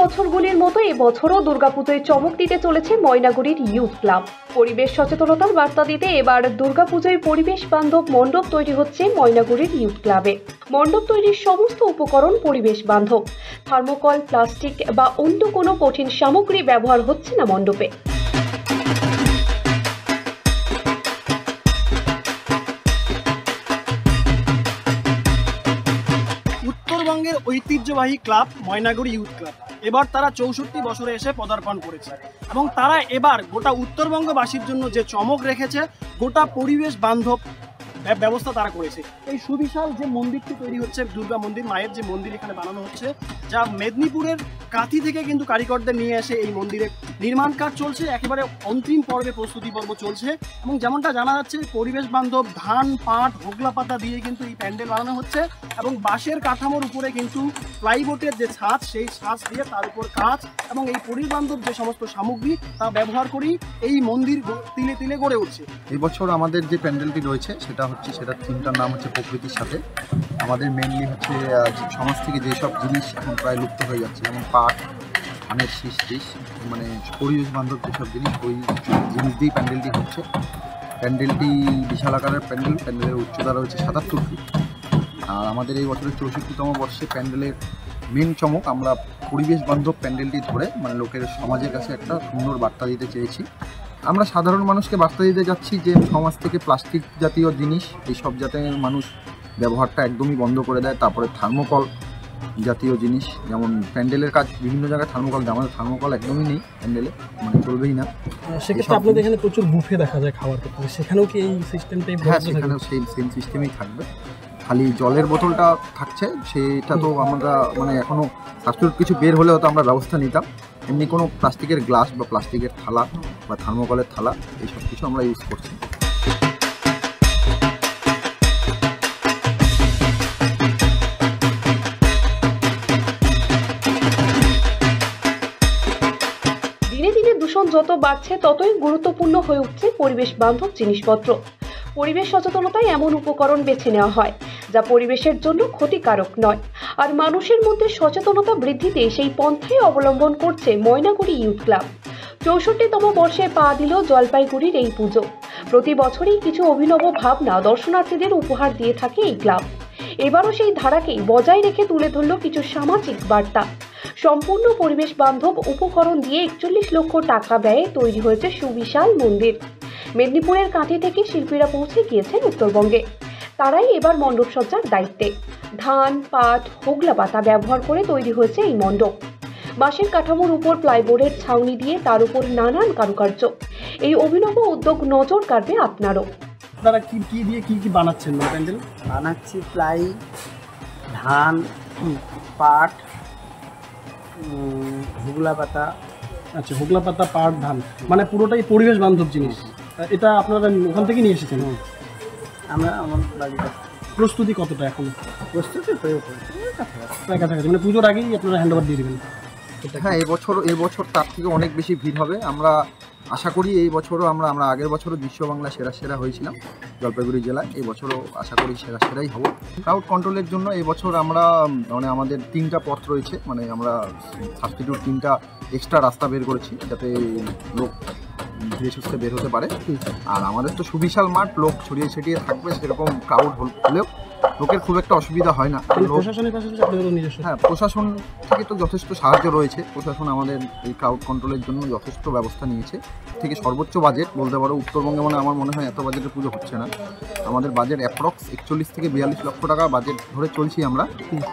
বছরগুলির মতো এবছরও দুর্গাপুজোয় চমক দিতে চলেছে ময়নাগুড়ির ইউথ ক্লাব। পরিবেশ সচেতনতার বার্তা দিতে এবার দুর্গাপুজোয় পরিবেশ বান্ধব মণ্ডপ তৈরি হচ্ছে ময়নাগুড়ির ইউথ ক্লাবে। মণ্ডপ তৈরির সমস্ত উপকরণ পরিবেশ বান্ধব। থার্মোকল, প্লাস্টিক বা অন্য কোনো কঠিন সামগ্রী ব্যবহার হচ্ছে না মণ্ডপে। উত্তরবঙ্গের ঐতিহ্যবাহী ক্লাব ময়নাগুড়ি ইউথ ক্লাব এবার তারা 64 বছরে এসে পদার্পণ করেছে এবং তারা এবার গোটা উত্তরবঙ্গবাসীর জন্য যে চমক রেখেছে, গোটা পরিবেশ বান্ধব ব্যবস্থা তারা করেছে। এই সুবিশাল যে মন্দিরটি তৈরি হচ্ছে, দুর্গা মন্দির, মায়ের যে মন্দির এখানে বানানো হচ্ছে, যা মেদিনীপুরের কাঁথি থেকে কিন্তু কারিগরদের নিয়ে এসে এই মন্দিরের নির্মাণ কাজ চলছে, একেবারে অন্তিম পর্বে প্রস্তুতি পর্ব চলছে। এবং যেমনটা জানা যাচ্ছে, পরিবেশ বান্ধব ধান, পাট, হোগলা পাতা দিয়ে কিন্তু এই প্যান্ডেল বানানো হচ্ছে এবং বাঁশের কাঠামোর উপরে কিন্তু প্লাইবোর্ডের যে ছাদ, সেই ছাদ দিয়ে তার উপর কাঁচ এবং এই পরিবেশ বান্ধব যে সমস্ত সামগ্রী তা ব্যবহার করেই এই মন্দির তিলে তিলে গড়ে উঠছে। এই বছর আমাদের যে প্যান্ডেলটি রয়েছে সেটার থিমটার নাম হচ্ছে প্রকৃতির সাথে। আমাদের মেনলি হচ্ছে সমাজ থেকে যেসব জিনিস এখন প্রায় লুপ্ত হয়ে যাচ্ছে, যেমন পাট, ধানের শীষ, মানে পরিবেশ বান্ধব যেসব জিনিস, ওই জিনিস দিয়েই প্যান্ডেলটি হচ্ছে। প্যান্ডেলটি বিশাল আকারের প্যান্ডেলের উচ্চতা রয়েছে 77 ফিট। আর আমাদের এই বছরের 64তম বর্ষে প্যান্ডেলের মেন চমক, আমরা পরিবেশ বান্ধব প্যান্ডেলটি ধরে মানে লোকের সমাজের কাছে একটা সুন্দর বার্তা দিতে চেয়েছি। আমরা সাধারণ মানুষকে বার্তা দিতে যাচ্ছি যে সমাজ থেকে প্লাস্টিক জাতীয় জিনিস এইসব যাতে মানুষ ব্যবহারটা একদমই বন্ধ করে দেয়। তারপরে থার্মোকল জাতীয় জিনিস, যেমন প্যান্ডেলের কাজ বিভিন্ন জায়গায় থার্মোকল দেয়, আমাদের থার্মোকল একদমই নেই প্যান্ডেলে, মানে চলবেই না। সেক্ষেত্রে আপনাদের এখানে প্রচুর বুফে দেখা যায় খাবার ক্ষেত্রে, সেখানেও কি এই সিস্টেমটাই? হ্যাঁ, সেখানেও সেম সিস্টেমেই থাকবে। খালি জলের বোতলটা থাকছে, সেটা তো আমরা মানে এখনও সাবস্টিটিউট কিছু বের হলেও তো আমরা ব্যবস্থা নিতাম। এমনি কোনো প্লাস্টিকের গ্লাস বা প্লাস্টিকের থালা বা থার্মোকলের থালা এইসব কিছু আমরা ইউজ করছি। দিনে দিনে দূষণ যত বাড়ছে ততই গুরুত্বপূর্ণ হয়ে উঠছে পরিবেশ বান্ধব জিনিসপত্র। পরিবেশ সচেতনতায় এমন উপকরণ বেছে নেওয়া হয় যা পরিবেশের জন্য ক্ষতিকারক নয়, আর মানুষের মধ্যে সচেতনতা বৃদ্ধিতে সেই পন্থাই অবলম্বন করছে ময়নাগুড়ি ইউথ ক্লাব। 64তম বর্ষে পা দিল জলপাইগুড়ির এই পুজো। প্রতি বছরই কিছু অভিনব ভাবনা দর্শনার্থীদের উপহার দিয়ে থাকে এই ক্লাব। এবারও সেই ধারাকেই বজায় রেখে তুলে ধরল কিছু সামাজিক বার্তা। সম্পূর্ণ পরিবেশ বান্ধব উপকরণ দিয়ে 41 লক্ষ টাকা ব্যয়ে তৈরি হয়েছে সুবিশাল মন্দির। মেদিনীপুরের কাঁথি থেকে শিল্পীরা পৌঁছে গিয়েছেন উত্তরবঙ্গে। তারাই এবার মণ্ডপ সজ্জার দায়িত্বে। ধান, পাট, হোগলা পাতা ব্যবহার করে তৈরি হয়েছে এই মণ্ডপ। বাঁশের কাঠামোর উপর প্লাইবোর্ডের ছাউনি দিয়ে তার উপর নানান কারুকার্য। এই অভিনব উদ্যোগ নজর কাড়বে আপনারও। আপনারা কি দিয়ে কি বানাচ্ছেন? প্যান্ডেল বানাচ্ছি প্লাই, ধান, পাট, হোগলা পাতা। আচ্ছা, হোগলা পাতা, পাট, ধান, মানে পুরোটাই পরিবেশ বান্ধব জিনিস। এটা আপনারা ওখান থেকে নিয়ে এসেছেন? আমরা আমার বাড়ির কাছে। প্রস্তুতি কতটা এখন? প্রস্তুতি প্রায় কাছাকাছি, মানে পুজোর আগেই আপনারা হ্যান্ড ওভার দিয়ে দেবেন? হ্যাঁ, এবছর তার থেকে অনেক বেশি ভিড় হবে। আমরা আশা করি এই বছরও আমরা আগের বছরও বিশ্ব বাংলা সেরা হয়েছিলাম জলপাইগুড়ি জেলায়, এই বছরও আশা করি সেরাই হব। ক্রাউড কন্ট্রোলের জন্য এই বছর আমরা মানে আমাদের 3টা পথ রয়েছে, মানে আমরা সাবস্টিটিউট 3টা এক্সট্রা রাস্তা বের করেছি যাতে লোক ধীরে সুস্থে বের হতে পারে। আর আমাদের তো সুবিশাল মাঠ, লোক ছড়িয়ে ছিটিয়ে থাকবে, সেরকম ক্রাউড হলেও লোকের খুব একটা অসুবিধা হয় না। হ্যাঁ, প্রশাসন থেকে তো যথেষ্ট সাহায্য রয়েছে। প্রশাসন আমাদের এই ক্রাউড কন্ট্রোলের জন্য যথেষ্ট ব্যবস্থা নিয়েছে। থেকে সর্বোচ্চ বাজেট বলতে পারো উত্তরবঙ্গে, মানে আমার মনে হয় এত বাজেটের পুজো হচ্ছে না। আমাদের বাজেট অ্যাপ্রক্স 41 থেকে 42 লক্ষ টাকা বাজেট ধরে চলছি আমরা,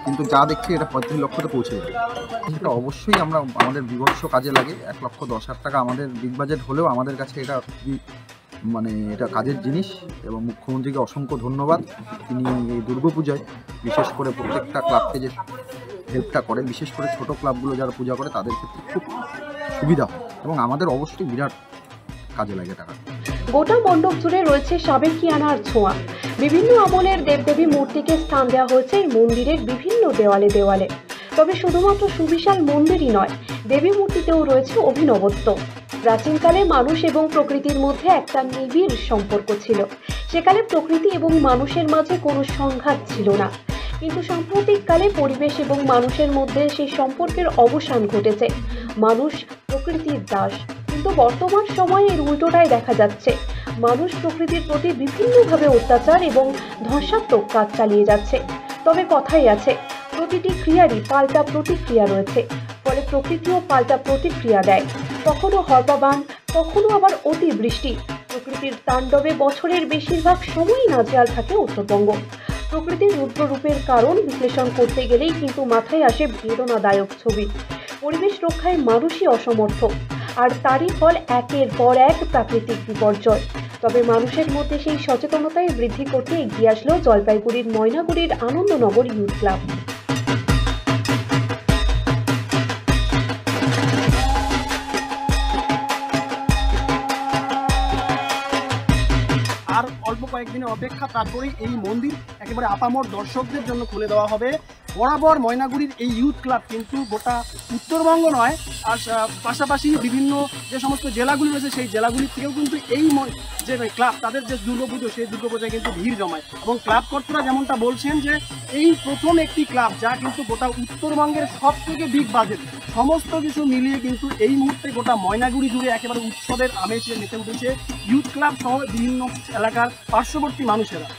কিন্তু যা দেখছি এটা 35 লক্ষতে পৌঁছে যাবে। এটা অবশ্যই আমাদের বিভৎস কাজে লাগে। 1,10,000 টাকা আমাদের বিগ বাজেট হলেও আমাদের কাছে এটা খুবই মানে এটা কাজের জিনিস। এবং মুখ্যমন্ত্রীকে অসংখ্য ধন্যবাদ, তিনি এই দুর্গাপূজায় বিশেষ করে প্রত্যেকটা ক্লাবকে যে হেল্পটা করে, বিশেষ করে ছোট ক্লাবগুলো যারা পূজা করে তাদের ক্ষেত্রে খুব সুবিধা হয় এবং আমাদের অবশ্যই বিরাট কাজে লাগে টাকা। গোটা মণ্ডপ জুড়ে রয়েছে সাবেকিয়ানার ছোঁয়া। বিভিন্ন আমলের দেবদেবী মূর্তিকে স্থান দেওয়া হয়েছে এই মন্দিরের বিভিন্ন দেওয়ালে। তবে শুধুমাত্র সুবিশাল মন্দিরই নয়, দেবী মূর্তিতেও রয়েছে অভিনবত্ব। প্রাচীনকালে মানুষ এবং প্রকৃতির মধ্যে একটা নিবিড় সম্পর্ক ছিল। সেকালে প্রকৃতি এবং মানুষের মাঝে কোনো সংঘাত ছিল না। কিন্তু সাম্প্রতিককালে পরিবেশ এবং মানুষের মধ্যে সেই সম্পর্কের অবসান ঘটেছে। মানুষ প্রকৃতির দাস, কিন্তু বর্তমান সময়ে এর উল্টোটাই দেখা যাচ্ছে। মানুষ প্রকৃতির প্রতি বিভিন্নভাবে অত্যাচার এবং ধ্বংসাত্মক কাজ চালিয়ে যাচ্ছে। তবে কথাই আছে, প্রতিটি ক্রিয়ারই পাল্টা প্রতিক্রিয়া রয়েছে, ফলে প্রকৃতিও পাল্টা প্রতিক্রিয়া দেয়। কখনো হরপাবান, কখনো আবার অতিবৃষ্টি। প্রকৃতির তাণ্ডবে বছরের বেশিরভাগ সময়ই নাজেহাল থাকে উত্তরবঙ্গ। প্রকৃতির রুদ্ররূপের কারণ বিশ্লেষণ করতে গেলেই কিন্তু মাথায় আসে বেদনাদায়ক ছবি। পরিবেশ রক্ষায় মানুষই অসমর্থ, আর তারই ফল একের পর এক প্রাকৃতিক বিপর্যয়। তবে মানুষের মধ্যে সেই সচেতনতায় বৃদ্ধি করতে এগিয়ে আসলো জলপাইগুড়ির ময়নাগুড়ির আনন্দনগর ইউথ ক্লাব। আর অল্প কয়েকদিনের অপেক্ষা, তারপরেই এই মন্দির একেবারে আপামর দর্শকদের জন্য খুলে দেওয়া হবে। বরাবর ময়নাগুড়ির এই ইউথ ক্লাব কিন্তু গোটা উত্তরবঙ্গ নয়, আর পাশাপাশি বিভিন্ন যে সমস্ত জেলাগুলি রয়েছে সেই জেলাগুলির থেকেও কিন্তু এই যে ক্লাব, তাদের যে দুর্গাপুজো, সেই দুর্গাপূজায় কিন্তু ভিড় জমায়। এবং ক্লাব কর্তারা যেমনটা বলছেন যে এই প্রথম একটি ক্লাব যা কিন্তু গোটা উত্তরবঙ্গের সব থেকে বিগ বাজেট, সমস্ত কিছু মিলিয়ে কিন্তু এই মুহূর্তে গোটা ময়নাগুড়ি জুড়ে একেবারে উৎসবের আমেজে মেতে উঠেছে ইউথ ক্লাব সহ বিভিন্ন এলাকার পার্শ্ববর্তী মানুষেরা।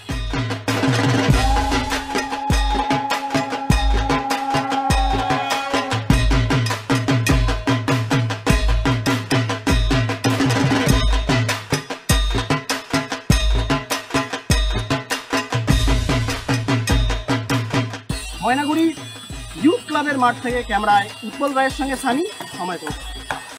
ময়নাগুড়ি ইউথ ক্লাবের মাঠ থেকে ক্যামেরায় উৎপল রায়ের সঙ্গে সানি, সময়।